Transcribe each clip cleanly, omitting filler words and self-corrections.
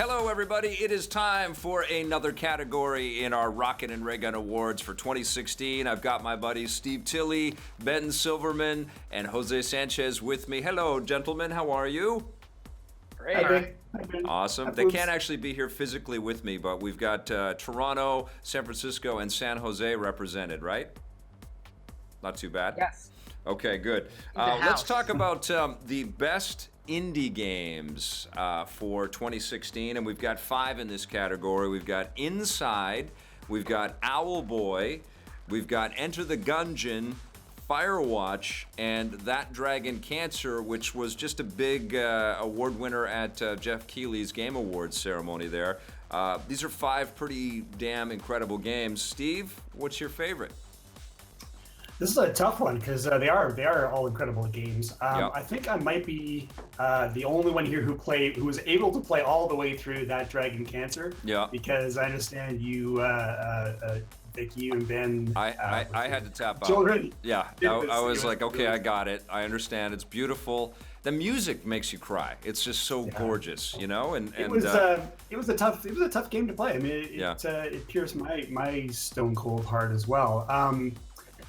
Hello, everybody. It is time for another category in our Rocket and Raygun Awards for 2016. I've got my buddies Steve Tilley, Ben Silverman, and Jose Sanchez with me. Hello, gentlemen. How are you? Great. Awesome. They can't actually be here physically with me, but we've got Toronto, San Francisco, and San Jose represented, right? Not too bad? Yes. Okay, good. Let's talk about the best indie games for 2016, and we've got 5 in this category. We've got Inside, we've got Owlboy, we've got Enter the Gungeon, Firewatch, and That Dragon Cancer, which was just a big award winner at Jeff Keighley's Game Awards ceremony there. These are 5 pretty damn incredible games. Steve, what's your favorite? This is a tough one because they are all incredible games. Yep. I think I might be the only one here who was able to play all the way through That Dragon Cancer. Yeah. Because I understand you, Vicky, you and Ben. I had to tap out. Children. Yeah. I was like, okay, I got it. I understand. It's beautiful. The music makes you cry. It's just so gorgeous, you know. And it was a tough game to play. I mean, it pierced my stone cold heart as well.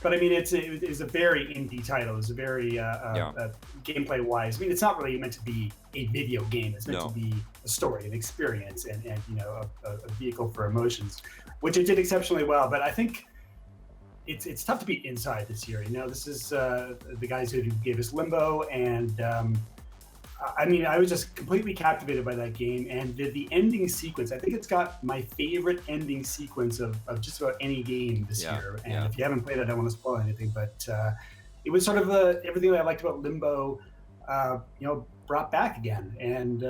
But I mean, it's a very indie title. It's a very gameplay wise. I mean, it's not really meant to be a video game. It's meant to be a story, an experience, and you know, a vehicle for emotions, which it did exceptionally well. But I think it's tough to beat Inside this year. You know, this is the guys who gave us Limbo, and I mean, I was just completely captivated by that game, and the ending sequence. I think it's got my favorite ending sequence of just about any game this year. And if you haven't played it, I don't want to spoil anything, but it was sort of everything that I liked about Limbo, you know, brought back again. And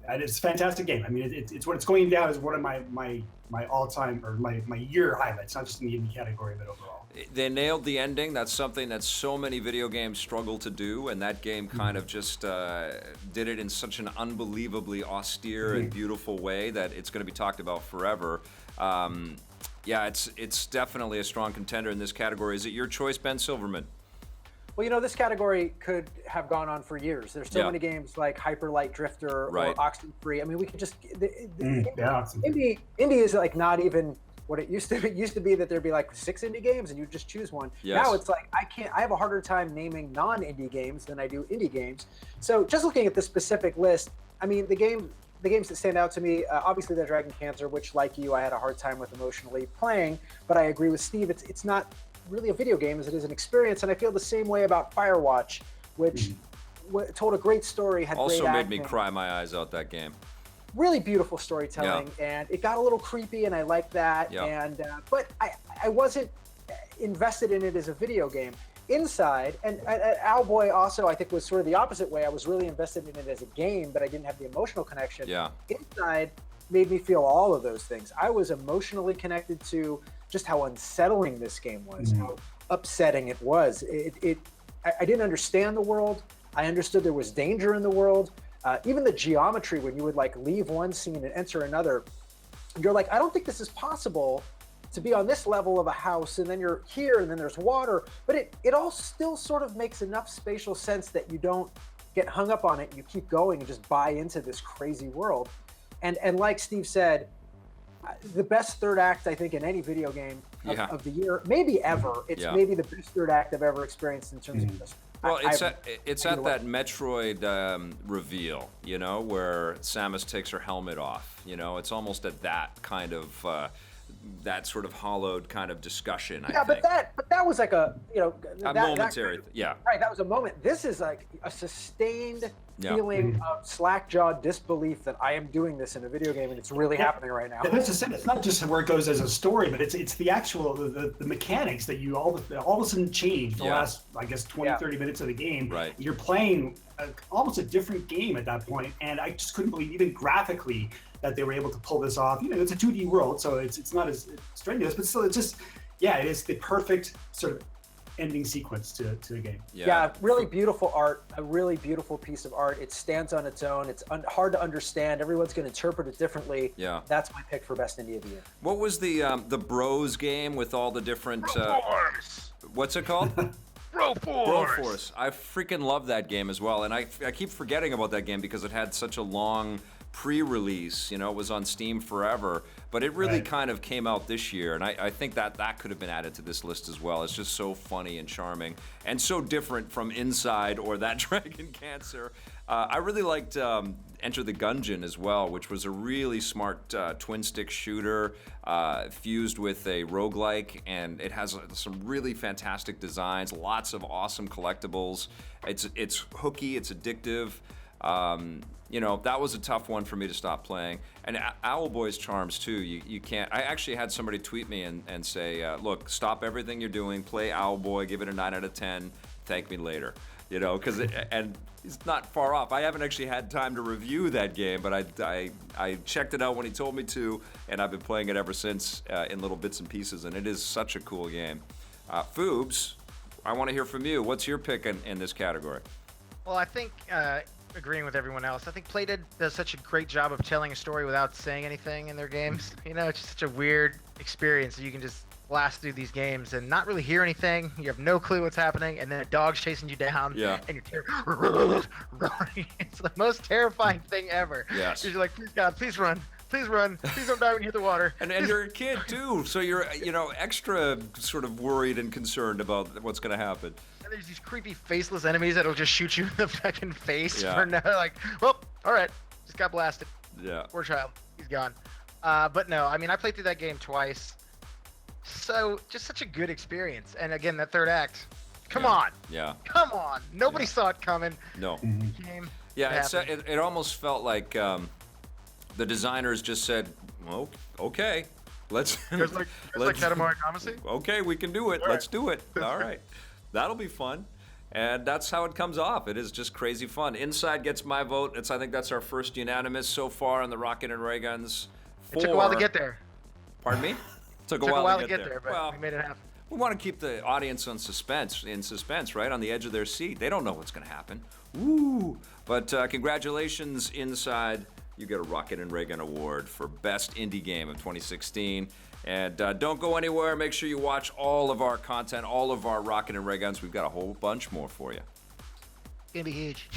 it's a fantastic game. I mean, it's what it's going down as one of my all-time or my year highlights, not just in the indie category, but overall. They nailed the ending. That's something that so many video games struggle to do, and that game kind of just did it in such an unbelievably austere and beautiful way that it's going to be talked about forever. Yeah, it's definitely a strong contender in this category. Is it your choice, Ben Silverman? Well, you know, this category could have gone on for years. There's so many games like Hyper Light Drifter or Oxenfree. I mean, we could just indie is like not even what it used to be. It used to be that there'd be like 6 indie games and you just choose one. Yes. Now it's like I have a harder time naming non-indie games than I do indie games. So just looking at the specific list, I mean, the games that stand out to me, obviously the Dragon Cancer, which like you, I had a hard time with emotionally playing, but I agree with Steve. It's not really a video game as it is an experience, and I feel the same way about Firewatch, which told a great story, had also great made acting. me cry my eyes out, that game. Really beautiful storytelling, and it got a little creepy, and I liked that. And but I wasn't invested in it as a video game. Inside and Owlboy also, I think, was sort of the opposite way. I was really invested in it as a game, but I didn't have the emotional connection. Inside made me feel all of those things. I was emotionally connected to just how unsettling this game was, how upsetting it was. I didn't understand the world. I understood there was danger in the world. Even the geometry, when you would like leave one scene and enter another, you're like, I don't think this is possible to be on this level of a house, and then you're here, and then there's water. But it all still sort of makes enough spatial sense that you don't get hung up on it. You keep going and just buy into this crazy world. And like Steve said, the best third act, I think, in any video game of the year, maybe ever. It's maybe the best third act I've ever experienced in terms of this. Well, it's at that Metroid reveal, you know, where Samus takes her helmet off. You know, it's almost at that kind of that sort of hollowed kind of discussion. I think. but that was like a momentary. Right, that was a moment. This is like a sustained feeling of slack-jawed disbelief that I am doing this in a video game and it's really happening right now. That's just it. It's not just where it goes as a story, but it's the actual the mechanics that you all of a sudden change the last, I guess, 20-30 minutes of the game. Right. You're playing almost a different game at that point, and I just couldn't believe, even graphically, that they were able to pull this off. You know, it's a 2D world, so it's not as strenuous, but still, it's just it is the perfect sort of ending sequence to a game. Really beautiful art, a really beautiful piece of art. It stands on its own. It's hard to understand. Everyone's going to interpret it differently. That's my pick for best indie of the year. What was the Bros game with all the different? What's it called? Broforce. I freaking love that game as well, and I keep forgetting about that game because it had such a long pre-release. You know, it was on Steam forever, but it really kind of came out this year, and I think that could have been added to this list as well. It's just so funny and charming, and so different from Inside or That Dragon Cancer. I really liked Enter the Gungeon as well, which was a really smart twin-stick shooter fused with a roguelike, and it has some really fantastic designs, lots of awesome collectibles. It's hooky, it's addictive. You know, that was a tough one for me to stop playing. And Owlboy's charms too. You can't. I actually had somebody tweet me and say, look, stop everything you're doing, play Owlboy, give it a 9 out of 10, thank me later. You know, because and it's not far off. I haven't actually had time to review that game, but I checked it out when he told me to, and I've been playing it ever since in little bits and pieces, and it is such a cool game. Foobs, I want to hear from you. What's your pick in this category? Well, I think, agreeing with everyone else, I think Playdead does such a great job of telling a story without saying anything in their games. You know, it's just such a weird experience. You can just blast through these games and not really hear anything. You have no clue what's happening, and then a dog's chasing you down, and you're running. It's the most terrifying thing ever. Yes. You're like, please God, please run. Please run. Please don't die when you hit the water. And you're a kid too, so you're extra sort of worried and concerned about what's going to happen. And there's these creepy faceless enemies that'll just shoot you in the fucking face. Yeah. For no, like, well, all right, just got blasted. Yeah. Poor child, he's gone. But no, I mean, I played through that game twice. So just such a good experience. And again, that third act, come on. Yeah. Come on. Nobody saw it coming. No. Game. Yeah, it almost felt like the designers just said, well, okay, let's. There's like Katamari Damacy? Okay, we can do it. Let's do it. All right. That'll be fun. And that's how it comes off. It is just crazy fun. Inside gets my vote. I think that's our first unanimous so far on the Rocket and Rayguns. It took a while to get there. Pardon me? Took a while to get there, but we made it happen. We want to keep the audience in suspense, right? On the edge of their seat. They don't know what's going to happen. Woo! But congratulations, Inside. You get a Rocket and Raygun Award for Best Indie Game of 2016. And don't go anywhere. Make sure you watch all of our content, all of our Rocket and Rayguns. We've got a whole bunch more for you. It's going to be huge.